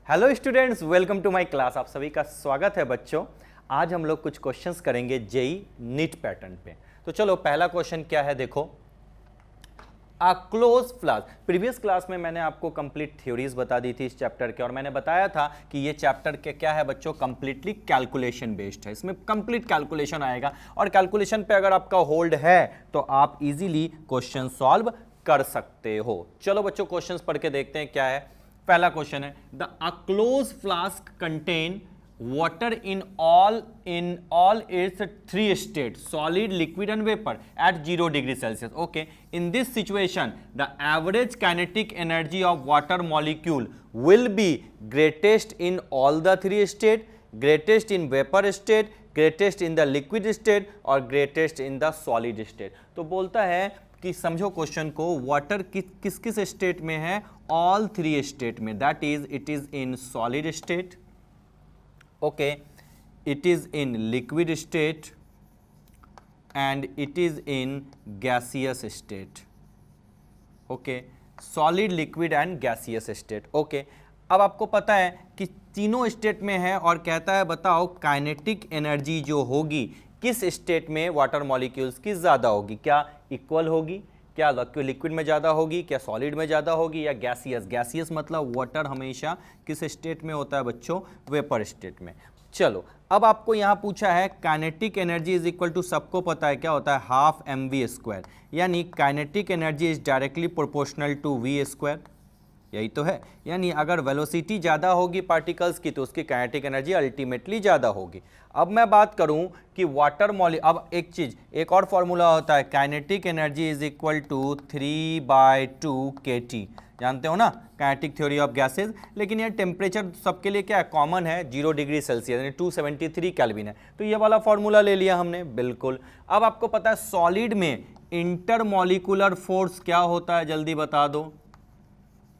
Hello students, welcome to my class. आप सभी का स्वागत है बच्चों। आज हम लोग कुछ क्वेश्चंस करेंगे जेई नीट पैटर्न पे। तो चलो पहला क्वेश्चन क्या है, देखो। A close flask. Previous class में मैंने आपको कंप्लीट थ्योरीज बता दी थी इस चैप्टर के, और मैंने बताया था कि ये चैप्टर के क्या है बच्चों, कंप्लीटली कैलकुलेशन बेस्ड है। इसमें कंप्लीट कैलकुलेशन आएगा, और कैलकुलेशन पे अगर आपका होल्ड है तो आप इजीली क्वेश्चन सॉल्व कर सकते हो। चलो बच्चों क्वेश्चंस पढ़ के देखते हैं क्या है। पहला क्वेश्चन है, the a close flask contain water in all its three states, solid, liquid and vapor, at 0 degree Celsius. Okay, in this situation the average kinetic energy of water molecule will be greatest in all the three states, greatest in vapor state, greatest in the liquid state और greatest in the solid state। तो बोलता है कि समझो question को, water किस किस state में है, ऑल थ्री स्टेट में। That is it is in solid state, okay, it is in liquid state and it is in gaseous state, okay, solid, liquid and gaseous state, okay। अब आपको पता है कि तीनों स्टेट में है, और कहता है बताओ काइनेटिक एनर्जी जो होगी किस स्टेट में वाटर मॉलिक्यूल्स की ज़्यादा होगी। क्या इक्वल होगी, क्या लिक्विड में ज़्यादा होगी, क्या सॉलिड में ज़्यादा होगी, या गैसियस। गैसियस मतलब वाटर हमेशा किस स्टेट में होता है बच्चों, वेपर स्टेट में। चलो अब आपको यहाँ पूछा है kinetic energy is equal to, सबको पता है क्या होता है, हाफ mv², यानी kinetic energy is directly proportional to v²। यही तो है, यानी अगर वेलोसिटी ज़्यादा होगी पार्टिकल्स की तो उसकी काइनेटिक एनर्जी अल्टीमेटली ज़्यादा होगी। अब मैं बात करूं कि वाटर अब एक चीज़, एक और फॉर्मूला होता है, kinetic energy is equal to 3/2 kT। जानते हो ना काइनेटिक थ्योरी ऑफ गैसेज। लेकिन ये टेम्परेचर सबके लिए क्या है, कॉमन है, 0 डिग्री सेल्सियस यानी 273 केल्विन है। तो ये वाला फॉर्मूला ले लिया हमने, बिल्कुल। अब आपको पता है सॉलिड में इंटरमॉलिकुलर फोर्स क्या होता है, जल्दी बता दो।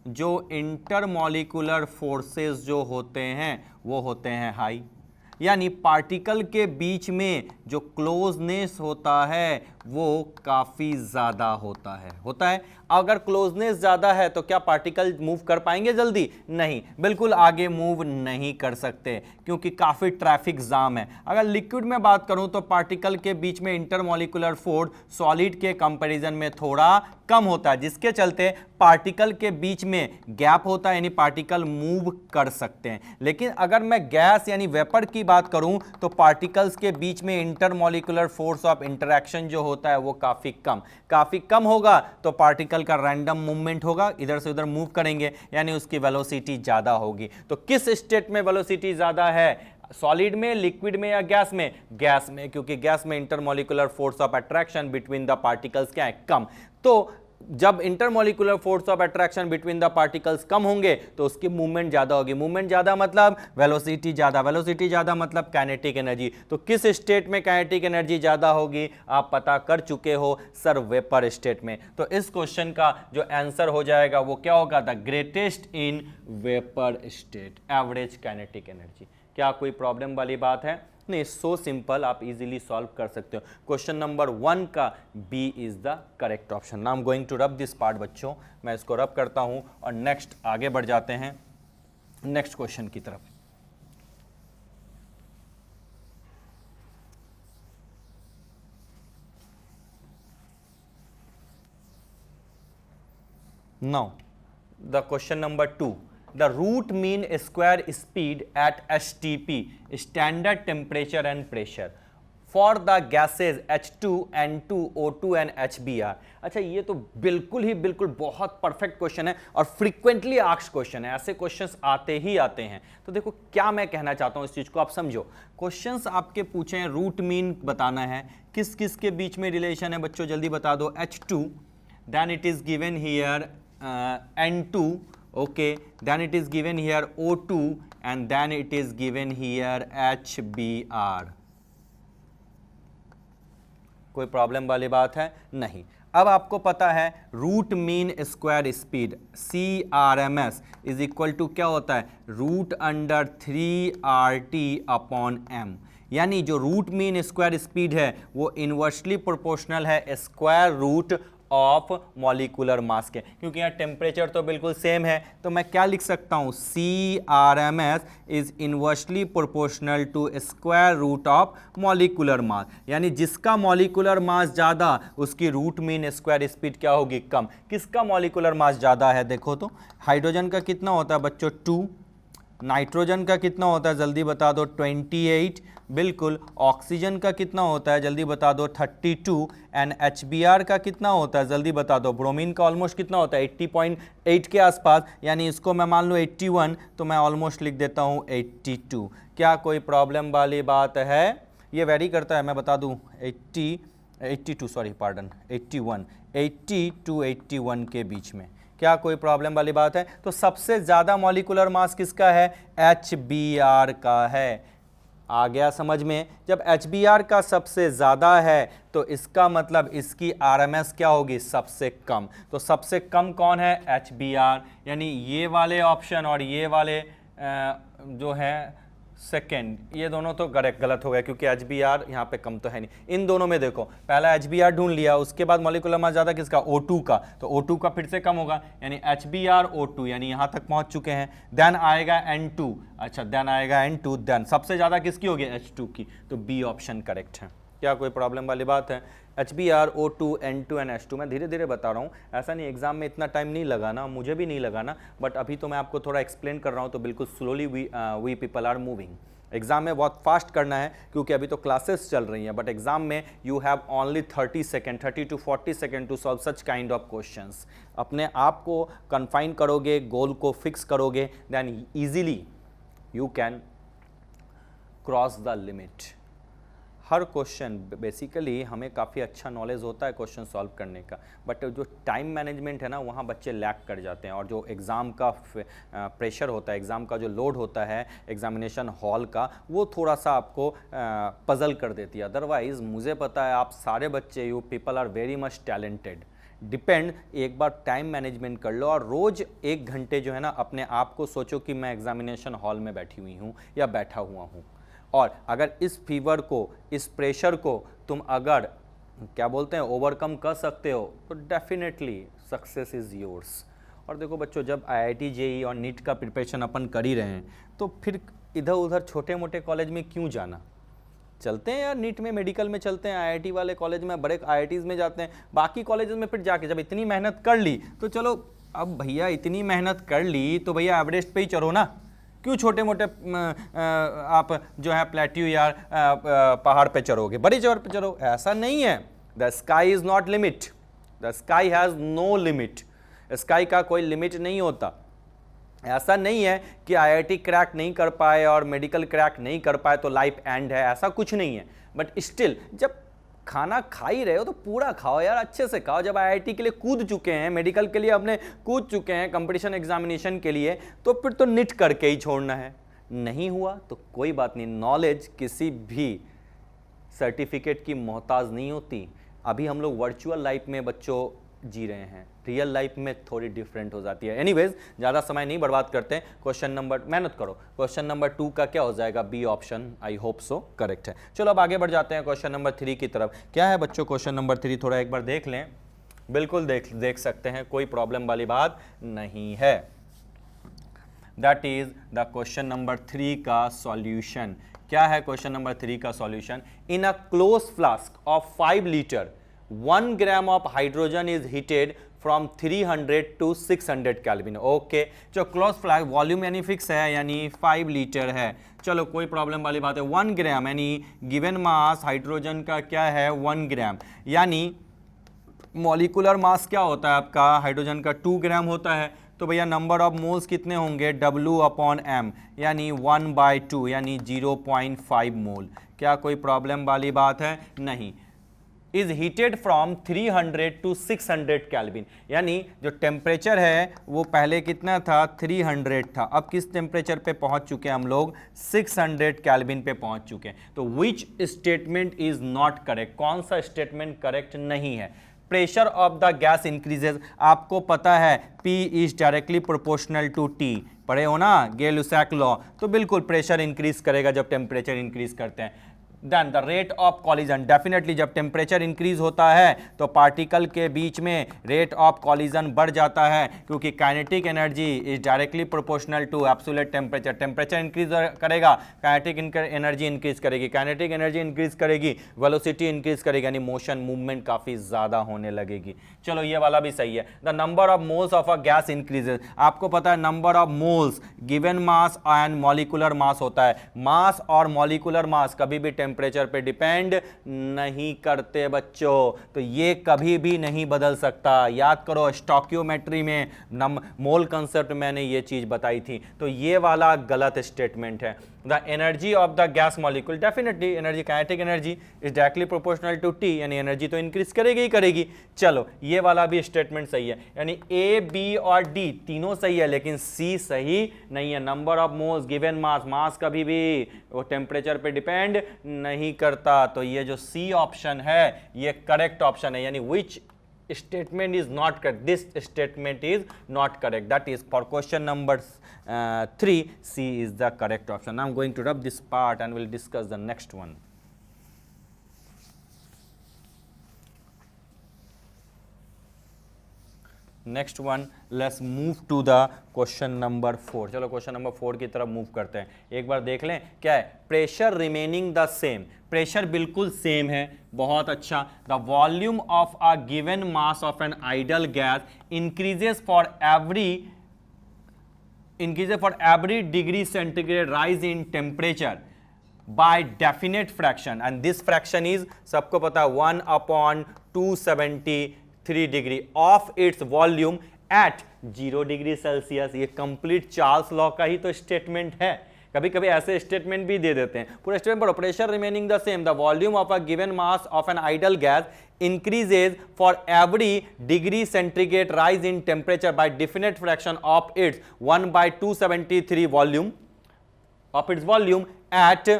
जो इंटरमॉलिकुलर फोर्सेस जो होते हैं वो होते हैं हाई, यानी पार्टिकल के बीच में जो क्लोजनेस होता है वो काफ़ी ज़्यादा होता है। अगर क्लोजनेस ज़्यादा है तो क्या पार्टिकल मूव कर पाएंगे जल्दी? नहीं, बिल्कुल आगे मूव नहीं कर सकते, क्योंकि काफ़ी ट्रैफिक जाम है। अगर लिक्विड में बात करूं तो पार्टिकल के बीच में इंटरमॉलिकुलर फोर्स सॉलिड के कंपैरिजन में थोड़ा कम होता है, जिसके चलते पार्टिकल के बीच में गैप होता है, यानी पार्टिकल मूव कर सकते हैं। लेकिन अगर मैं गैस यानी वेपर की बात करूं तो पार्टिकल्स के बीच में इंटरमॉलिकुलर फोर्स ऑफ इंटरेक्शन जो होता है वो काफ़ी कम होगा, तो पार्टिकल का रैंडम मूवमेंट होगा, इधर से उधर मूव करेंगे, यानी उसकी वेलोसिटी ज़्यादा होगी। तो किस स्टेट में वेलोसिटी ज़्यादा है, सॉलिड में, लिक्विड में या गैस में? गैस में, क्योंकि गैस में intermolecular force of attraction between the particles क्या है, कम। तो जब intermolecular force of attraction between the particles कम होंगे तो उसकी मूवमेंट ज्यादा होगी। मूवमेंट ज्यादा मतलब वेलोसिटी ज्यादा मतलब काइनेटिक एनर्जी। तो किस स्टेट में काइनेटिक एनर्जी ज्यादा होगी आप पता कर चुके हो, सर वेपर स्टेट में। तो इस क्वेश्चन का जो आंसर हो जाएगा वो क्या होगा, the greatest in vapour state, average kinetic energy. क्या कोई प्रॉब्लम वाली बात है? नहीं, सो सिंपल, आप इजीली सॉल्व कर सकते हो। क्वेश्चन नंबर 1 का B is the correct option. Now I am going to rub this part बच्चों, मैं इसको रब करता हूं और नेक्स्ट आगे बढ़ जाते हैं नेक्स्ट क्वेश्चन की तरफ। Now the question number 2, the root mean square speed at STP, standard temperature and pressure, for the gases H2, N2, O2 and HBr। अच्छा, ये तो बिल्कुल बहुत परफेक्ट क्वेश्चन है और फ्रीक्वेंटली आस्क्ड क्वेश्चन है। ऐसे क्वेश्चंस आते ही आते हैं। तो देखो क्या मैं कहना चाहता हूँ, इस चीज़ को आप समझो। क्वेश्चंस आपके पूछे हैं, रूट मीन बताना है, किस किस के बीच में रिलेशन है बच्चों, जल्दी बता दो। H2, then it is given here N2, okay, then it is given here O2 and then it is given here HBr। कोई प्रॉब्लम वाली बात है? नहीं। अब आपको पता है root mean square speed CRMS is equal to क्या होता है, रूट अंडर 3RT/m, यानी जो रूट मीन स्क्वायर स्पीड है वो इनवर्सली प्रोपोर्शनल है square root of molecular mass के, क्योंकि यहाँ टेम्परेचर तो बिल्कुल सेम है, तो मैं क्या लिख सकता हूँ, CRMS is inversely proportional to square root of molecular mass, यानी जिसका मॉलिकुलर मास ज़्यादा उसकी रूट मीन स्क्वायर स्पीड क्या होगी, कम। किसका मॉलिकुलर मास ज़्यादा है, देखो तो हाइड्रोजन का कितना होता है बच्चों 2, नाइट्रोजन का कितना होता है जल्दी बता दो 28, बिल्कुल। ऑक्सीजन का कितना होता है जल्दी बता दो 32, एंड HBr का कितना होता है जल्दी बता दो। ब्रोमीन का ऑलमोस्ट कितना होता है 80.8 के आसपास, यानी इसको मैं मान लूँ 81, तो मैं ऑलमोस्ट लिख देता हूँ 82। क्या कोई प्रॉब्लम वाली बात है, ये वेरी करता है, मैं बता दूँ 82 सॉरी पार्डन 81, 80 to 81 के बीच में, क्या कोई प्रॉब्लम वाली बात है। तो सबसे ज़्यादा मॉलिकुलर मास किसका है, HBr का है। आ गया समझ में, जब HBr का सबसे ज़्यादा है तो इसका मतलब इसकी RMS क्या होगी, सबसे कम। तो सबसे कम कौन है, HBr, यानी ये वाले ऑप्शन और ये वाले जो है सेकेंड, ये दोनों तो गलत हो गया, क्योंकि HBr यहाँ पे कम तो है नहीं। इन दोनों में देखो, पहला HBr ढूंढ लिया, उसके बाद मॉलिक्यूलर मास ज़्यादा किसका, O2 का, तो O2 का फिर से कम होगा, यानी HBr O2, यानी यहाँ तक पहुँच चुके हैं। देन आएगा N2, अच्छा देन आएगा N2, देन सबसे ज़्यादा किसकी होगी, H2 की, तो बी ऑप्शन करेक्ट है। क्या कोई प्रॉब्लम वाली बात है, HBr O2 N2 and H2, मैं धीरे धीरे बता रहा हूँ, ऐसा नहीं एग्जाम में इतना टाइम नहीं लगाना, मुझे भी नहीं लगाना, बट अभी तो मैं आपको थोड़ा एक्सप्लेन कर रहा हूँ, तो बिल्कुल slowly we people are moving. Exam में बहुत फास्ट करना है, क्योंकि अभी तो क्लासेस चल रही हैं, बट एग्जाम में you have only 30 to 40 second to solve such kind of questions. अपने आप को कन्फाइन करोगे, गोल को फिक्स करोगे, then easily you can cross the limit. हर क्वेश्चन बेसिकली हमें काफ़ी अच्छा नॉलेज होता है क्वेश्चन सॉल्व करने का, बट जो टाइम मैनेजमेंट है ना, वहाँ बच्चे लैक कर जाते हैं, और जो एग्ज़ाम का प्रेशर होता है, एग्ज़ाम का जो लोड होता है एग्जामिनेशन हॉल का, वो थोड़ा सा आपको पजल कर देती है। अदरवाइज़ मुझे पता है आप सारे बच्चे, you people are very much talented. Depend, एक बार टाइम मैनेजमेंट कर लो, और रोज़ 1 घंटे जो है ना, अपने आप को सोचो कि मैं एग्जामिनेशन हॉल में बैठी हुई हूँ या बैठा हुआ हूँ, और अगर इस फीवर को, इस प्रेशर को तुम अगर क्या बोलते हैं ओवरकम कर सकते हो, तो डेफिनेटली सक्सेस इज़ योर्स। और देखो बच्चों, जब IIT JEE और नीट का प्रिपरेशन अपन कर ही रहे हैं, तो फिर इधर उधर छोटे मोटे कॉलेज में क्यों जाना, चलते हैं यार नीट में, मेडिकल में चलते हैं, IIT वाले कॉलेज में, बड़े IITs में जाते हैं, बाकी कॉलेजेस में फिर जाके जब इतनी मेहनत कर ली, तो चलो अब भैया इतनी मेहनत कर ली तो भैया एवरेस्ट पे ही चलो ना, क्यों छोटे मोटे आप जो है प्लेट्यू या पहाड़ पे चढ़ोगे, बड़ी चढ़ पे चढ़ो। ऐसा नहीं है, the sky is not limit, the sky has no limit, sky का कोई लिमिट नहीं होता। ऐसा नहीं है कि IIT क्रैक नहीं कर पाए और मेडिकल क्रैक नहीं कर पाए तो लाइफ एंड है, ऐसा कुछ नहीं है। बट स्टिल जब खाना खा ही रहे हो तो पूरा खाओ यार, अच्छे से खाओ। जब IIT के लिए कूद चुके हैं, मेडिकल के लिए अपने कूद चुके हैं, कंपटीशन एग्जामिनेशन के लिए, तो फिर तो निट करके ही छोड़ना है। नहीं हुआ तो कोई बात नहीं, नॉलेज किसी भी सर्टिफिकेट की मोहताज नहीं होती। अभी हम लोग वर्चुअल लाइफ में बच्चों जी रहे हैं, रियल लाइफ में थोड़ी डिफरेंट हो जाती है। एनीवेज ज़्यादा समय नहीं बर्बाद करते हैं, क्वेश्चन नंबर, मेहनत करो, क्वेश्चन नंबर 2 का क्या हो जाएगा, B option, I hope so correct है। चलो अब आगे बढ़ जाते हैं क्वेश्चन नंबर 3 की तरफ। क्या है बच्चों क्वेश्चन नंबर 3, थोड़ा एक बार देख लें, बिल्कुल देख सकते हैं, कोई प्रॉब्लम वाली बात नहीं है। That is the question number 3 का सॉल्यूशन। क्या है क्वेश्चन नंबर 3 का solution, in a close flask of 5 litre 1 gram of hydrogen is heated from 300 to 600 Kelvin। Okay, जो क्लोज फ्लास्क वॉल्यूम यानी फिक्स है, यानी 5 लीटर है। चलो कोई प्रॉब्लम वाली बात है। 1 ग्राम यानी गिवन मास हाइड्रोजन का क्या है 1 ग्राम, यानी मॉलिकुलर मास क्या होता है आपका हाइड्रोजन का 2 ग्राम होता है। तो भैया नंबर ऑफ मोल्स कितने होंगे, W/m, यानी 1/2 यानी 0.5 मोल। क्या कोई प्रॉब्लम वाली बात है, नहीं। Is heated from 300 to 600 kelvin, यानी जो टेम्परेचर है वो पहले कितना था 300 था, अब किस टेम्परेचर पे पहुंच चुके हैं हम लोग 600 केल्विन पे पहुंच चुके हैं। तो which statement is not correct, कौन सा स्टेटमेंट करेक्ट नहीं है। Pressure of the gas increases, आपको पता है P is directly proportional to T, पढ़े हो ना गे-लुसाक लॉ, तो बिल्कुल प्रेशर इंक्रीज करेगा जब टेम्परेचर इंक्रीज करते हैं। Then the rate of collision, definitely जब टेम्परेचर इंक्रीज होता है तो पार्टिकल के बीच में रेट ऑफ कॉलिजन बढ़ जाता है, क्योंकि kinetic energy is directly proportional to absolute temperature. Temperature increase करेगा, काइनेटिक एनर्जी इंक्रीज करेगी, काइनेटिक एनर्जी इंक्रीज करेगी, वेलोसिटी इंक्रीज करेगी, यानी मोशन मूवमेंट काफी ज्यादा होने लगेगी। चलो ये वाला भी सही है। The number of moles of a gas increases, आपको पता है number of moles given mass and molecular mass होता है। मास और मॉलिक्यूलर मास कभी भी टेम्परेचर पे डिपेंड नहीं करते बच्चों, तो ये कभी भी नहीं बदल सकता। याद करो स्टोकियोमेट्री में मोल कंसेप्ट मैंने ये चीज बताई थी, तो ये वाला गलत स्टेटमेंट है। The energy of the gas molecule, definitely energy, kinetic energy is directly proportional to T, यानी एनर्जी तो इंक्रीज करेगी ही करेगी। चलो ये वाला भी स्टेटमेंट सही है, यानी ए बी और डी तीनों सही है, लेकिन सी सही नहीं है। Number of moles given mass, mass कभी भी वो टेम्परेचर पे डिपेंड नहीं करता, तो ये जो सी ऑप्शन है ये करेक्ट ऑप्शन है, यानी विच statement is not correct, this statement is not correct, that is for question number 3, C is the correct option. Now I'm going to rub this part and we'll discuss the next one. Next one, let's move to the question number 4। चलो question number 4 की तरफ move करते हैं। एक बार देख लें क्या है, pressure remaining the same, pressure बिल्कुल सेम है, बहुत अच्छा। The volume of a given mass of an ideal gas increases for every degree centigrade rise in temperature by definite fraction, and this fraction is सबको पता है 1/273 degree of its volume at 0 degree Celsius. ये complete Charles law का ही तो statement है। कभी कभी ऐसे स्टेटमेंट भी दे देते हैं। पूरा स्टेटमेंट पढ़ो, pressure remaining the same, the volume of a given mass of an ideal gas increases for every degree centigrade rise in temperature by definite fraction of its 1/273 volume of its volume at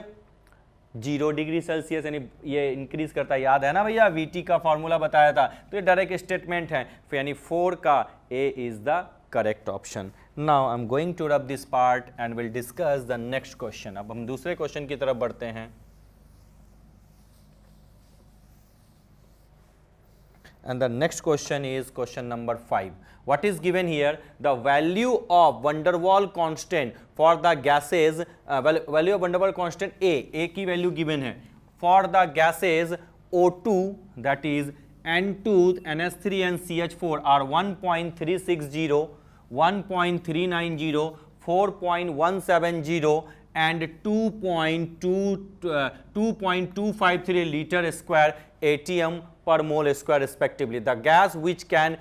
0 degree Celsius, यानी ये increase करता है। याद है ना भैया, VT का formula बताया था, तो ये डायरेक्ट स्टेटमेंट है, यानी 4 का A is the correct option. Now I am going to rub this part and will discuss the next question. अब हम दूसरे क्वेश्चन की तरफ बढ़ते हैं। And the next question is question number 5. What is given here? The value of van der Waals constant for the gases, value of van der Waals constant A की value given है for the gases O2, that is N2, NH3 and CH4 are 1.360, 1.390, 4.170 and 2.253 liter square ATM per mole square respectively. The gas which can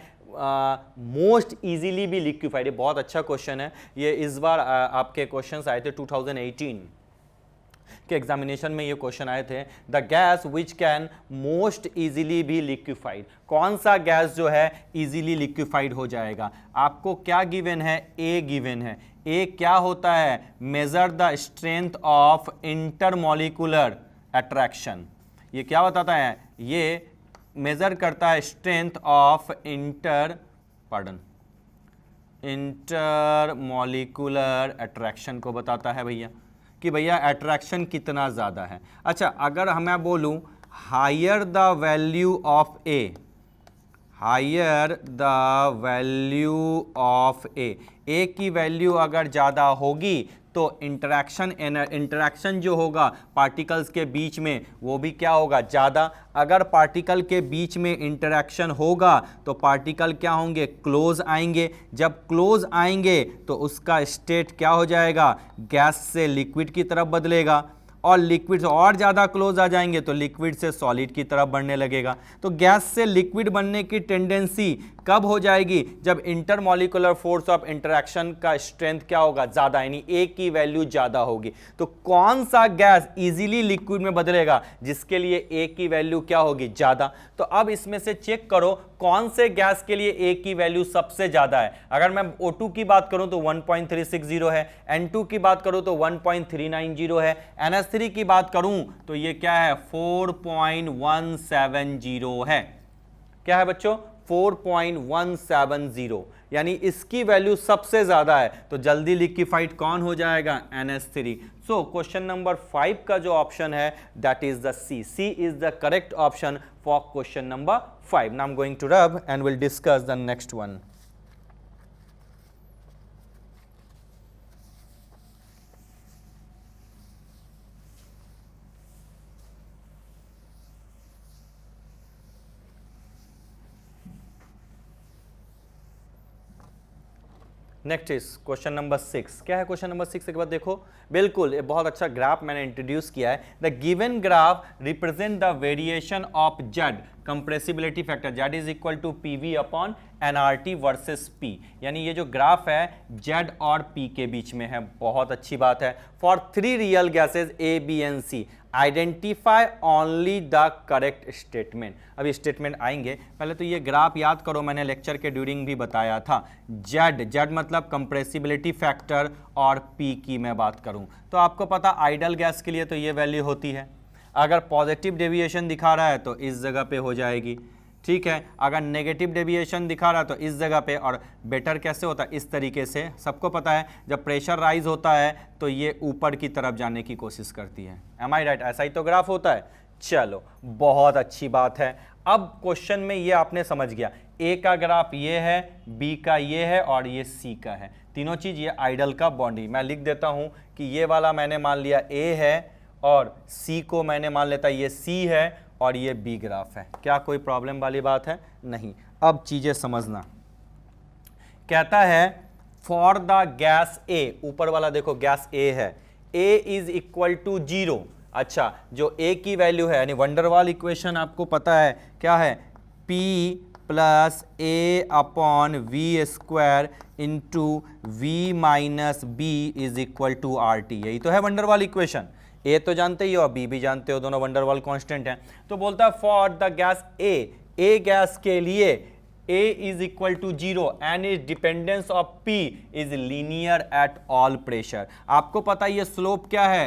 most easily be liquefied, ये बहुत अच्छा question है। ये इस बार आपके questions आए थे 2018 के एग्जामिनेशन में, ये क्वेश्चन आए थे। The gas which can most easily B liquefied, कौन सा गैस जो है इजीली लिक्विफाइड हो जाएगा। आपको क्या गिवन है, ए गिवन है। ए क्या होता है, measure the strength of intermolecular attraction. ये क्या बताता है, ये मेजर करता है स्ट्रेंथ ऑफ इंटरमॉलिक्यूलर अट्रैक्शन को बताता है भैया, कि भैया अट्रैक्शन कितना ज़्यादा है। अच्छा, अगर मैं बोलूँ higher the value of A, higher the value of A की वैल्यू अगर ज़्यादा होगी तो इंटरैक्शन जो होगा पार्टिकल्स के बीच में वो भी क्या होगा, ज़्यादा। अगर पार्टिकल के बीच में इंटरैक्शन होगा तो पार्टिकल क्या होंगे, क्लोज आएंगे। जब क्लोज आएंगे तो उसका स्टेट क्या हो जाएगा, गैस से लिक्विड की तरफ बदलेगा, और लिक्विड से और ज़्यादा क्लोज आ जाएंगे तो लिक्विड से सॉलिड की तरफ बढ़ने लगेगा। तो गैस से लिक्विड बनने की टेंडेंसी कब हो जाएगी, जब इंटरमॉलिक्यूलर फोर्स ऑफ इंटरैक्शन का स्ट्रेंथ क्या होगा, ज़्यादा, यानी ए की वैल्यू ज़्यादा होगी। तो कौन सा गैस इजीली लिक्विड में बदलेगा, जिसके लिए ए की वैल्यू क्या होगी, ज़्यादा। तो अब इसमें से चेक करो कौन से गैस के लिए ए की वैल्यू सबसे ज़्यादा है। अगर मैं O2 की बात करूं तो 1.360 है, N2 की बात करूं तो 1.390 है, NH3 की बात करूं तो ये क्या है, 4.170 है। क्या है बच्चों, 4.170, यानी इसकी वैल्यू सबसे ज्यादा है। तो जल्दी लिक्विफाइड कौन हो जाएगा, NH3। सो क्वेश्चन नंबर 5 का जो ऑप्शन है that is the C. C is the correct option for question number 5. Now I am going to rub and will discuss the next one. Next is question number 6. क्या है question number 6 के बाद देखो, बिल्कुल ये बहुत अच्छा ग्राफ मैंने इंट्रोड्यूस किया है. The given graph represent the variation of Z compressibility factor Z is equal to PV upon NRT versus P. यानी ये जो ग्राफ है जेड और पी के बीच में है. बहुत अच्छी बात है. For 3 real gases A B and C identify only the correct statement. अभी स्टेटमेंट आएंगे, पहले तो ये ग्राफ याद करो, मैंने लेक्चर के ड्यूरिंग भी बताया था. जेड मतलब कंप्रेसिबिलिटी फैक्टर और पी की मैं बात करूं तो आपको पता आइडल गैस के लिए तो ये वैल्यू होती है. अगर पॉजिटिव डेविएशन दिखा रहा है तो इस जगह पे हो जाएगी, ठीक है. अगर नेगेटिव डेविएशन दिखा रहा है तो इस जगह पे. और बेटर कैसे होता है, इस तरीके से. सबको पता है जब प्रेशर राइज होता है तो ये ऊपर की तरफ जाने की कोशिश करती है. एम आई राइट? ऐसा ही तो ग्राफ होता है. चलो बहुत अच्छी बात है. अब क्वेश्चन में ये आपने समझ गया, ए का ग्राफ ये है, बी का ये है और ये सी का है. तीनों चीज ये आइडल का बाउंड्री. मैं लिख देता हूं कि ये वाला मैंने मान लिया ए है और सी को मैंने मान लेता ये सी है और ये बी ग्राफ है. क्या कोई प्रॉब्लम वाली बात है? नहीं. अब चीजें समझना. कहता है फॉर द गैस ए, ऊपर वाला देखो गैस ए है, ए इज इक्वल टू 0. अच्छा, जो ए की वैल्यू है यानी वंडरवाल इक्वेशन आपको पता है क्या है, P plus a upon V square into V minus B is equal to R T. यही तो है वंडरवाल इक्वेशन. ए तो जानते ही हो, बी भी जानते हो, दोनों वंडरवाल कांस्टेंट हैं. तो बोलता है for the gas A gas के लिए A is equal to 0 and its dependence of P is linear at all pressure. आपको पता है ये स्लोप क्या है,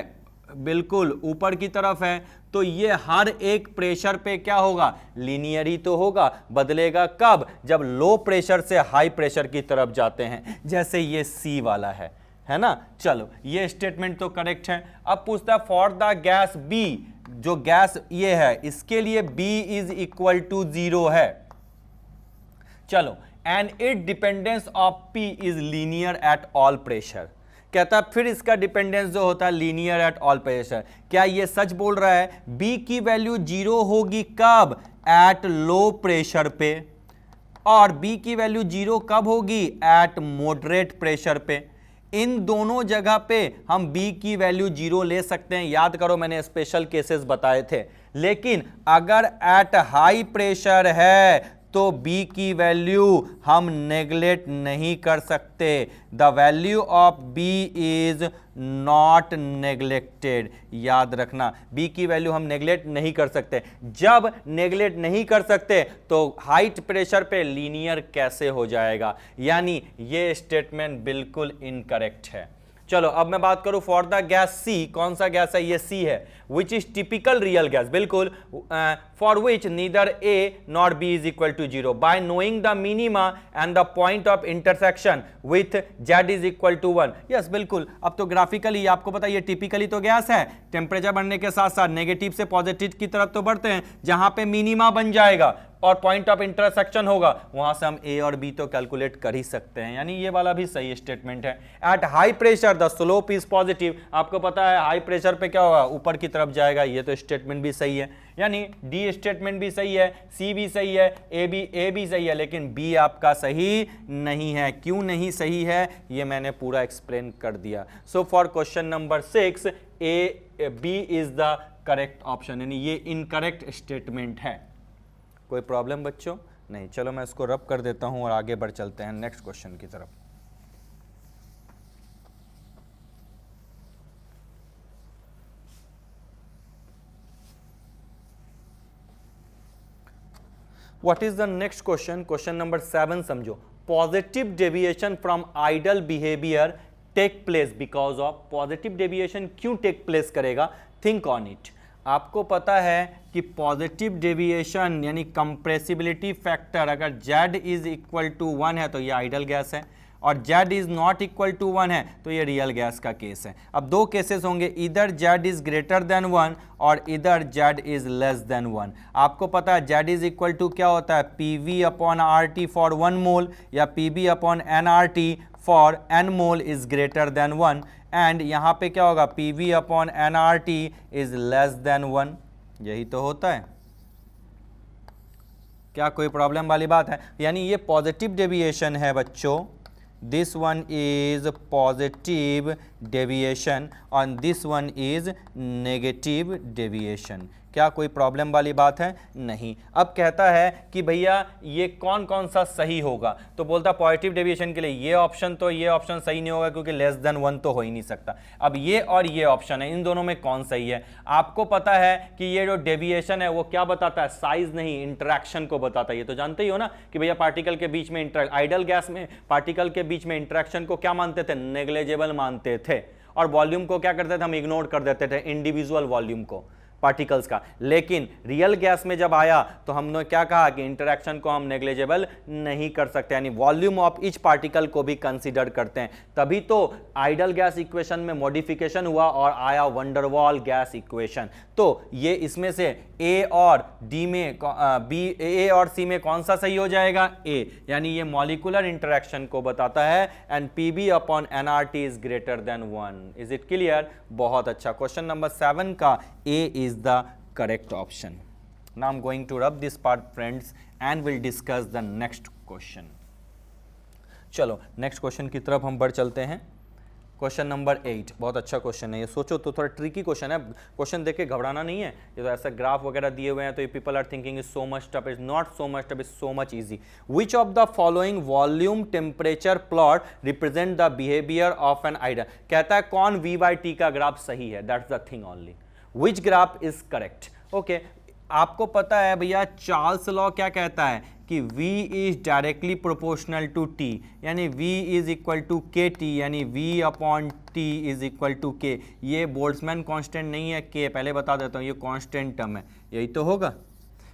बिल्कुल ऊपर की तरफ है. तो ये हर एक प्रेशर पे क्या होगा, लीनियर ही तो होगा. बदलेगा कब, जब लो प्रेशर से हाई प्रेशर की तरफ जाते हैं, जैसे ये C वाला है ना. चलो ये स्टेटमेंट तो करेक्ट है. अब पूछता है फॉर द गैस B, जो गैस ये है इसके लिए B इज इक्वल टू 0 है. चलो and it dependence of P is linear at all pressure. कहता है फिर इसका डिपेंडेंस जो होता है लीनियर एट ऑल प्रेशर. क्या ये सच बोल रहा है? B की वैल्यू 0 होगी कब, एट लो प्रेशर पे. और B की वैल्यू 0 कब होगी, एट मॉडरेट प्रेशर पे. इन दोनों जगह पे हम B की वैल्यू 0 ले सकते हैं. याद करो मैंने स्पेशल केसेस बताए थे. लेकिन अगर एट हाई प्रेशर है तो B की वैल्यू हम नेग्लेक्ट नहीं कर सकते. The value of B is not neglected. याद रखना, B की वैल्यू हम नेग्लेक्ट नहीं कर सकते. जब नेग्लेक्ट नहीं कर सकते तो हाइट प्रेशर पे लीनियर कैसे हो जाएगा. यानी ये स्टेटमेंट बिल्कुल इनकरेक्ट है. चलो अब मैं बात करूं फॉर द गैस सी. कौन सा गैस है, ये सी है, which is typical real gas. बिल्कुल, for which neither A not B is equal to 0 by knowing the minima and the point of intersection with Z is equal to 1. Yes बिल्कुल. अब तो graphically आपको पता है ये typically तो gas है. टेम्परेचर बढ़ने के साथ साथ नेगेटिव से पॉजिटिव की तरफ तो बढ़ते हैं. जहां पे मिनिमा बन जाएगा और पॉइंट ऑफ इंटरसेक्शन होगा वहां से हम ए और बी तो कैलकुलेट कर ही सकते हैं. यानी ये वाला भी सही स्टेटमेंट है. At high pressure the slope is positive. आपको पता है हाई प्रेशर पे क्या होगा, ऊपर की तरफ जाएगा. ये तो स्टेटमेंट भी सही है. यानी डी स्टेटमेंट भी सही है, सी भी सही है, ए भी सही है, लेकिन बी आपका सही नहीं है. क्यों नहीं सही है ये मैंने पूरा एक्सप्लेन कर दिया. So for question number 6 B is the correct option. यानी ये इनकरेक्ट स्टेटमेंट है. कोई प्रॉब्लम बच्चों? नहीं. चलो मैं इसको रब कर देता हूं और आगे बढ़ चलते हैं नेक्स्ट क्वेश्चन की तरफ. What is the next question? Question number 7 समझो. Positive deviation from ideal behaviour take place because of. Positive deviation क्यों टेक प्लेस करेगा, थिंक ऑन इट. आपको पता है कि पॉजिटिव डेविएशन यानी कंप्रेसिबिलिटी फैक्टर अगर Z इज इक्वल टू 1 है तो ये आइडल गैस है. और z is not equal to 1 है तो ये रियल गैस का केस है। अब दो केसेस होंगे, इधर z इज ग्रेटर देन 1 और इधर z इज लेस देन 1। आपको पता है z इज इक्वल टू क्या होता है, PV अपॉन RT फॉर 1 मोल या PV upon nRT for n mole is greater than 1 and यहाँ पे क्या होगा, PV upon nRT is less than 1। यही तो होता है, क्या कोई प्रॉब्लम वाली बात है? यानी ये पॉजिटिव डेविएशन है बच्चों, this one is positive deviation और this one is negative deviation. क्या कोई प्रॉब्लम वाली बात है? नहीं। अब कहता है कि भैया ये कौन कौन सा सही होगा, तो बोलता पॉजिटिव डेविएशन के लिए ये ऑप्शन, तो ये ऑप्शन सही नहीं होगा क्योंकि लेस देन 1 तो हो ही नहीं सकता। अब ये और ये ऑप्शन है, इन दोनों में कौन सही है? आपको पता है कि ये जो डेविएशन है वो क्या बताता है, साइज नहीं इंटरेक्शन को बताता है। ये तो जानते ही हो ना कि भैया पार्टिकल के बीच में आइडियल गैस में पार्टिकल के बीच में इंटरेक्शन को क्या मानते थे, नेग्लिजिबल मानते थे, और वॉल्यूम को क्या करते थे, हम इग्नोर कर देते थे, इंडिविजुअल वॉल्यूम को पार्टिकल्स का। लेकिन रियल गैस में जब आया तो हमने क्या कहा कि इंटरेक्शन को हम नेग्लिजिबल नहीं कर सकते, यानी वॉल्यूम ऑफ ईच पार्टिकल को भी कंसीडर करते हैं। तभी तो आइडियल गैस इक्वेशन में मॉडिफिकेशन हुआ और आया वंडरवॉल गैस इक्वेशन। तो ये इसमें से ए और डी में ए और सी में कौन सा सही हो जाएगा, ए, यानी ये मॉलिक्यूलर इंटरेक्शन को बताता है and PV upon nRT is greater than 1। Is it clear? बहुत अच्छा। क्वेश्चन नंबर 7 का ए is the correct option. Now I'm going to rub this part friends and we'll discuss the next question. चलो next question की तरफ हम बढ़ चलते हैं। क्वेश्चन नंबर 8 बहुत अच्छा क्वेश्चन है, ये सोचो तो थोड़ा ट्रिकी क्वेश्चन है, क्वेश्चन देख के घबराना नहीं है। ये तो ऐसा ग्राफ वगैरह दिए हुए हैं तो ये people are thinking is so much tough, is not so much tough, is so much easy. Which of the following volume temperature plot represent the behaviour of an ideal. कहता है कौन V/T का ग्राफ सही है, that's the thing only, which graph is correct. Okay, आपको पता है भैया चार्ल्स लॉ क्या कहता है कि V is directly proportional to T, यानी V is equal to KT, यानी V upon T is equal to K। ये बोल्ट्जमैन कांस्टेंट नहीं है K, पहले बता देता हूँ, ये कांस्टेंट टर्म है, यही तो होगा,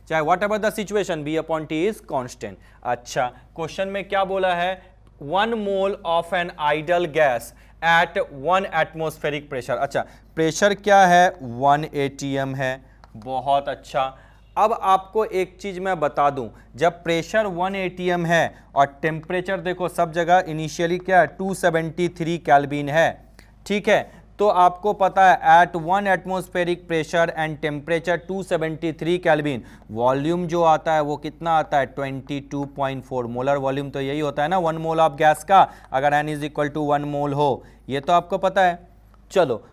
चाहे whatever the situation V upon T is constant. अच्छा, क्वेश्चन में क्या बोला है, 1 mole of an ideal gas at 1 atmospheric pressure. अच्छा, प्रेशर क्या है, 1 atm है, बहुत अच्छा। अब आपको एक चीज मैं बता दूं, जब प्रेशर 1 atm है और टेम्परेचर देखो सब जगह इनिशियली क्या है 273 केल्विन है, ठीक है, तो आपको पता है at 1 atmospheric pressure and temperature 273 kelvin, volume जो आता है वो कितना आता है 22.4 मोलर वॉल्यूम। तो यही होता है ना 1 मोल ऑफ गैस का, अगर n इज इक्वल टू 1 मोल हो, ये तो आपको पता है। चलो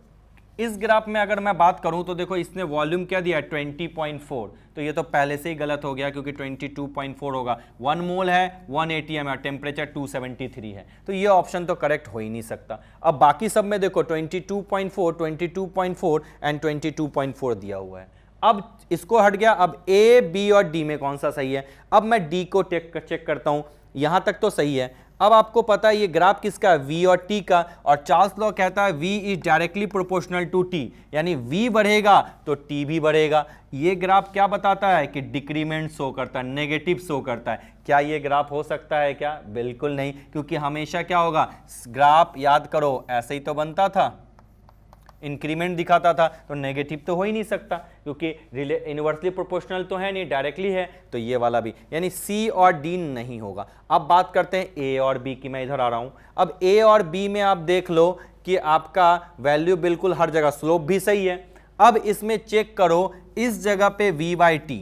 इस ग्राफ में अगर मैं बात करूं तो देखो इसने वॉल्यूम क्या दिया 20.4, तो ये तो पहले से ही गलत हो गया क्योंकि 22.4 होगा, 1 मोल है, 1 atm है, टेम्परेचर 273 है, तो ये ऑप्शन तो करेक्ट हो ही नहीं सकता। अब बाकी सब में देखो 22.4, 22.4 एंड 22.4 दिया हुआ है। अब इसको हट गया, अब ए, बी और डी में कौन सा सही है। अब मैं डी को चेक करता हूं, यहां तक तो सही है। अब आपको पता है ये ग्राफ किसका है, V और T का, और चार्ल्स लॉ कहता है V is directly proportional to T, यानी V बढ़ेगा तो T भी बढ़ेगा। ये ग्राफ क्या बताता है कि डिक्रीमेंट शो करता है, नेगेटिव शो करता है। क्या ये ग्राफ हो सकता है क्या, बिल्कुल नहीं, क्योंकि हमेशा क्या होगा, ग्राफ याद करो ऐसे ही तो बनता था, इंक्रीमेंट दिखाता था, तो नेगेटिव तो हो ही नहीं सकता क्योंकि इनवर्सली प्रोपोर्शनल तो है नहीं, डायरेक्टली है, तो ये वाला भी, यानी सी और डी नहीं होगा। अब बात करते हैं ए और बी की, मैं इधर आ रहा हूं। अब ए और बी में आप देख लो कि आपका वैल्यू बिल्कुल हर जगह, स्लोप भी सही है। अब इसमें चेक करो, इस जगह पे V/T,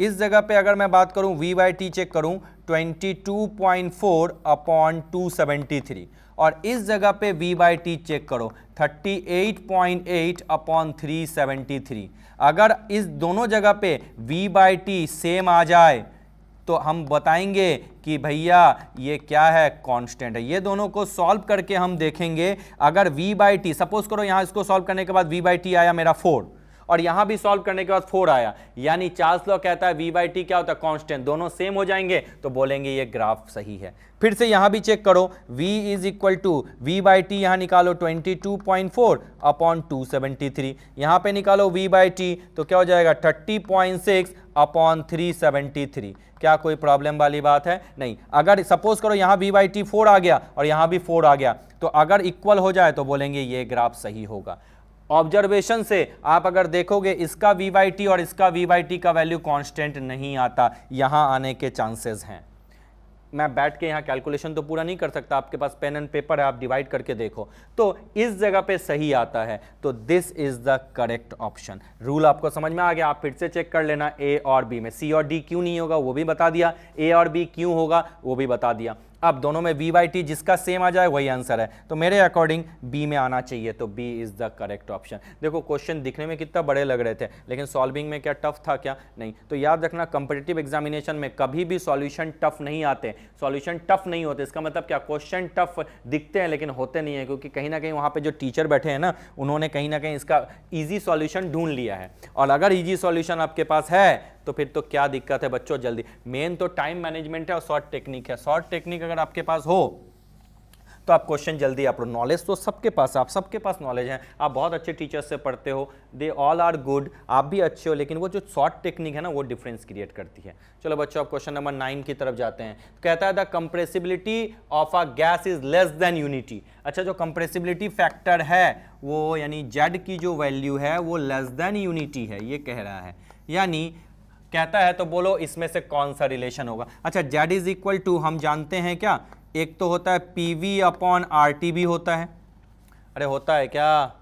इस जगह पे अगर मैं बात करूं V/T चेक करूं 22.4 अपॉन 273, और इस जगह पे V/T चेक करो 38.8 अपॉन 373। अगर इस दोनों जगह पे V/T सेम आ जाए तो हम बताएंगे कि भैया ये क्या है, कांस्टेंट है। ये दोनों को सॉल्व करके हम देखेंगे, अगर V/T सपोज करो यहाँ इसको सॉल्व करने के बाद V/T आया मेरा 4 और यहां भी सॉल्व करने के बाद 4 आया, यानी चार्ल्स लॉ कहता है v बाई टी क्या होता है, कांस्टेंट, दोनों सेम हो जाएंगे तो बोलेंगे ये ग्राफ सही है। फिर से यहां भी चेक करो, v is equal to V by T, यहां निकालो 22.4 अपॉन 273, यहां पे निकालो v बाई टी तो क्या हो जाएगा 30.6 अपॉन 373। क्या कोई प्रॉब्लम वाली बात है? नहीं। अगर सपोज करो यहां v बाई टी 4 आ गया और यहां भी 4 आ गया, तो अगर इक्वल हो जाए तो बोलेंगे ये ग्राफ सही होगा। ऑब्जर्वेशन से आप अगर देखोगे इसका v बाई टी और इसका v बाई टी का वैल्यू कांस्टेंट नहीं आता, यहां आने के चांसेस हैं। मैं बैठ के यहाँ कैलकुलेशन तो पूरा नहीं कर सकता, आपके पास पेन एंड पेपर है, आप डिवाइड करके देखो, तो इस जगह पे सही आता है, तो this is the correct option. Rule आपको समझ में आ गया, आप फिर से चेक कर लेना ए और बी में, सी और डी क्यों नहीं होगा वो भी बता दिया, ए और बी क्यों होगा वो भी बता दिया। अब दोनों में v बाई टी जिसका सेम आ जाए वही आंसर है, तो मेरे अकॉर्डिंग b में आना चाहिए, तो b is the correct option. देखो क्वेश्चन दिखने में कितना बड़े लग रहे थे, लेकिन सॉल्विंग में क्या टफ था क्या? नहीं। तो याद रखना कॉम्पिटिटिव एग्जामिनेशन में कभी भी सॉल्यूशन टफ नहीं आते, सॉल्यूशन टफ नहीं होते, इसका मतलब क्या, क्वेश्चन टफ दिखते हैं लेकिन होते नहीं है, क्योंकि कहीं ना कहीं वहाँ पे जो टीचर बैठे हैं ना, उन्होंने कहीं ना कहीं इसका ईजी सॉल्यूशन ढूंढ लिया है। और अगर ईजी सॉल्यूशन आपके पास है तो फिर तो क्या दिक्कत है बच्चों, जल्दी। मेन तो टाइम मैनेजमेंट है और शॉर्ट टेक्निक है, शॉर्ट टेक्निक अगर आपके पास हो तो आप क्वेश्चन जल्दी आप लो। नॉलेज तो सबके पास, आप सबके पास नॉलेज है, आप बहुत अच्छे टीचर्स से पढ़ते हो, दे ऑल आर गुड, आप भी अच्छे हो, लेकिन वो जो शॉर्ट टेक्निक है ना वो डिफरेंस क्रिएट करती है। चलो बच्चों आप क्वेश्चन नंबर 9 की तरफ जाते हैं। कहता है the compressibility of a gas is less than unity. अच्छा, जो कंप्रेसिबिलिटी फैक्टर है वो यानी जेड की जो वैल्यू है वो लेस देन यूनिटी है, ये कह रहा है, यानी कहता है, तो बोलो इसमें से कौन सा रिलेशन होगा। अच्छा, जेड इज इक्वल टू हम जानते हैं क्या, एक तो होता है पीवी अपॉन आरटी भी होता है। अरे होता है क्या?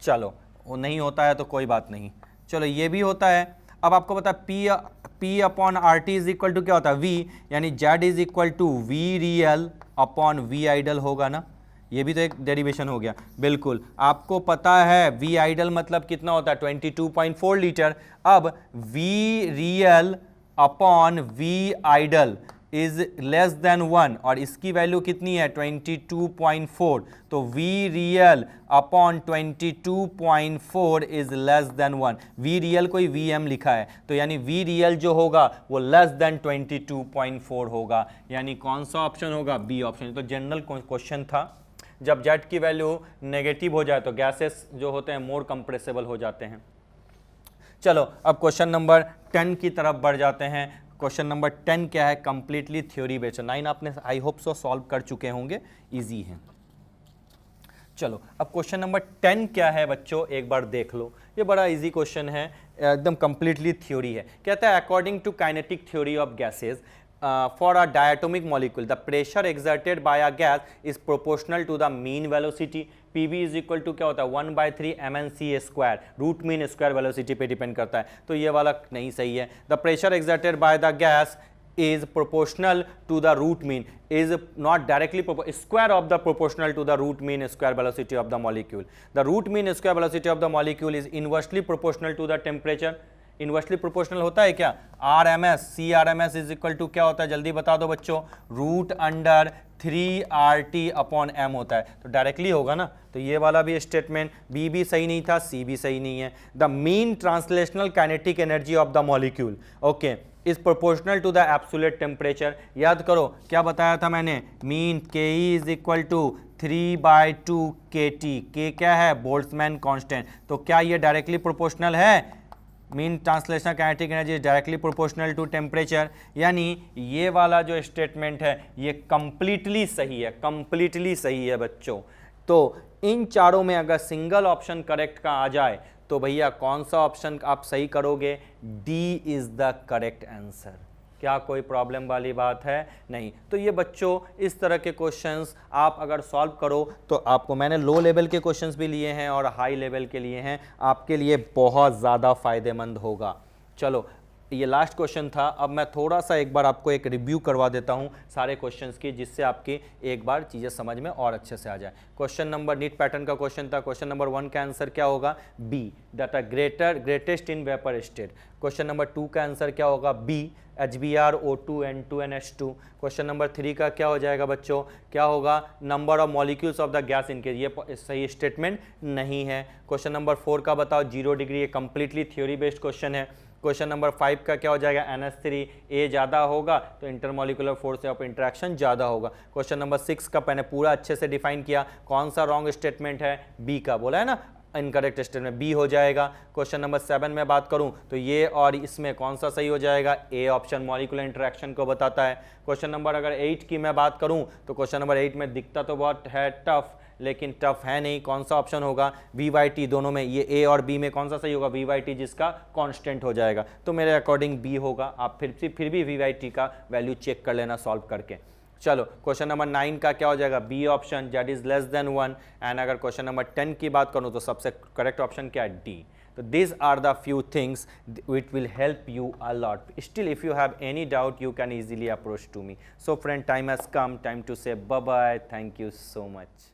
चलो वो नहीं होता है तो कोई बात नहीं, चलो ये भी होता है। अब आपको पता है P upon R T is equal to क्या होता है, वी, यानी Z is equal to V real upon V ideal होगा ना, ये भी तो एक डेरिवेशन हो गया। बिल्कुल, आपको पता है वी आइडल मतलब कितना होता है 22.4 लीटर। अब V real upon V ideal is less than 1 और इसकी वैल्यू कितनी है 22.4, तो V real upon 22.4 is less than 1। V real कोई वी एम लिखा है, तो यानी वी रियल जो होगा वो लेस देन 22.4 होगा, यानी कौन सा ऑप्शन होगा, बी ऑप्शन। तो जनरल क्वेश्चन था, जब जेड की वैल्यू नेगेटिव हो जाए तो गैसेस जो होते हैं मोर कंप्रेसिबल हो जाते हैं। चलो अब क्वेश्चन नंबर 10 की तरफ बढ़ जाते हैं। क्वेश्चन नंबर 10 क्या है, कंप्लीटली थ्योरी बेस्ड। 9 आपने आई होप सो सॉल्व कर चुके होंगे, इजी है। चलो अब क्वेश्चन नंबर 10 क्या है बच्चों, एक बार देख लो, ये बड़ा इजी क्वेश्चन है, एकदम कंप्लीटली थ्योरी है। कहता है according to kinetic theory of gases for a diatomic molecule the pressure exerted by a gas is proportional to the mean velocity। PV is equal to क्या होता है 1/3 mnc square, root mean square velocity पे depend करता है, तो ये वाला नहीं सही है। The pressure exerted by the gas is proportional to the root mean is not directly square of the proportional to the root mean square velocity of the molecule। the root mean square velocity of the molecule is inversely proportional to the temperature। Inversely proportional होता है क्या, R M S, C R M S is equal to क्या होता है, जल्दी बता दो बच्चों, root under 3RT upon M होता है, तो डायरेक्टली होगा ना। तो ये वाला भी स्टेटमेंट बी भी सही नहीं था, सी भी सही नहीं है। The mean translational kinetic energy of the molecule okay is proportional to the absolute temperature. याद करो क्या बताया था मैंने, मीन के इज इक्वल टू 3/2 KT, के क्या है बोल्ट्जमैन कांस्टेंट, तो क्या ये डायरेक्टली प्रोपोर्शनल है, mean translational kinetic energy is directly proportional to temperature, यानी ये वाला जो स्टेटमेंट है ये कंप्लीटली सही है, कंप्लीटली सही है बच्चों। तो इन चारों में अगर सिंगल ऑप्शन करेक्ट का आ जाए तो भैया कौन सा ऑप्शन आप सही करोगे, D is the correct answer. क्या कोई प्रॉब्लम वाली बात है? नहीं। तो ये बच्चों इस तरह के क्वेश्चंस आप अगर सॉल्व करो तो आपको, मैंने लो लेवल के क्वेश्चंस भी लिए हैं और हाई लेवल के लिए हैं, आपके लिए बहुत ज़्यादा फायदेमंद होगा। चलो ये लास्ट क्वेश्चन था। अब मैं थोड़ा सा एक बार आपको एक रिव्यू करवा देता हूँ सारे क्वेश्चंस की, जिससे आपकी एक बार चीज़ें समझ में और अच्छे से आ जाए। क्वेश्चन नंबर नीट पैटर्न का क्वेश्चन था। क्वेश्चन नंबर 1 का आंसर क्या होगा? B, that are greatest in vapour state. Question number 2 का आंसर क्या होगा? B, HBr O2N2NH2। Question number 3 का क्या हो जाएगा बच्चों? क्या होगा? Number of molecules of the gas in case. ये सही स्टेटमेंट नहीं है। क्वेश्चन नंबर 4 का बताओ 0 डिग्री। ये कंप्लीटली थ्योरी बेस्ड क्वेश्चन है। क्वेश्चन नंबर 5 का क्या हो जाएगा? NH3 ए ज़्यादा होगा तो इंटरमोलिकुलर फोर्स ऑफ इंटरेक्शन ज़्यादा होगा। क्वेश्चन नंबर 6 का मैंने पूरा अच्छे से डिफाइन किया, कौन सा रॉन्ग स्टेटमेंट है? बी का बोला है ना, इनकरेक्ट स्टेटमेंट बी हो जाएगा। क्वेश्चन नंबर 7 में बात करूं तो ये और इसमें कौन सा सही हो जाएगा? ए ऑप्शन मॉलिक्यूलर इंटरेक्शन को बताता है। क्वेश्चन नंबर अगर 8 की मैं बात करूं तो क्वेश्चन नंबर 8 में दिखता तो बहुत है टफ, लेकिन टफ है नहीं। कौन सा ऑप्शन होगा? VYT। दोनों में ये ए और बी में कौन सा सही होगा? VYT, जिसका कांस्टेंट हो जाएगा। तो मेरे अकॉर्डिंग बी होगा। आप फिर भी VYT का वैल्यू चेक कर लेना सॉल्व करके। चलो क्वेश्चन नंबर 9 का क्या हो जाएगा? B option, that is less than 1। And अगर क्वेश्चन नंबर 10 की बात करूं तो सबसे करेक्ट ऑप्शन क्या है? D. So these are the few things which will help you a lot. Still, if you have any doubt, you can easily approach to me. So friend, time has come, time to say bye bye. Thank you so much.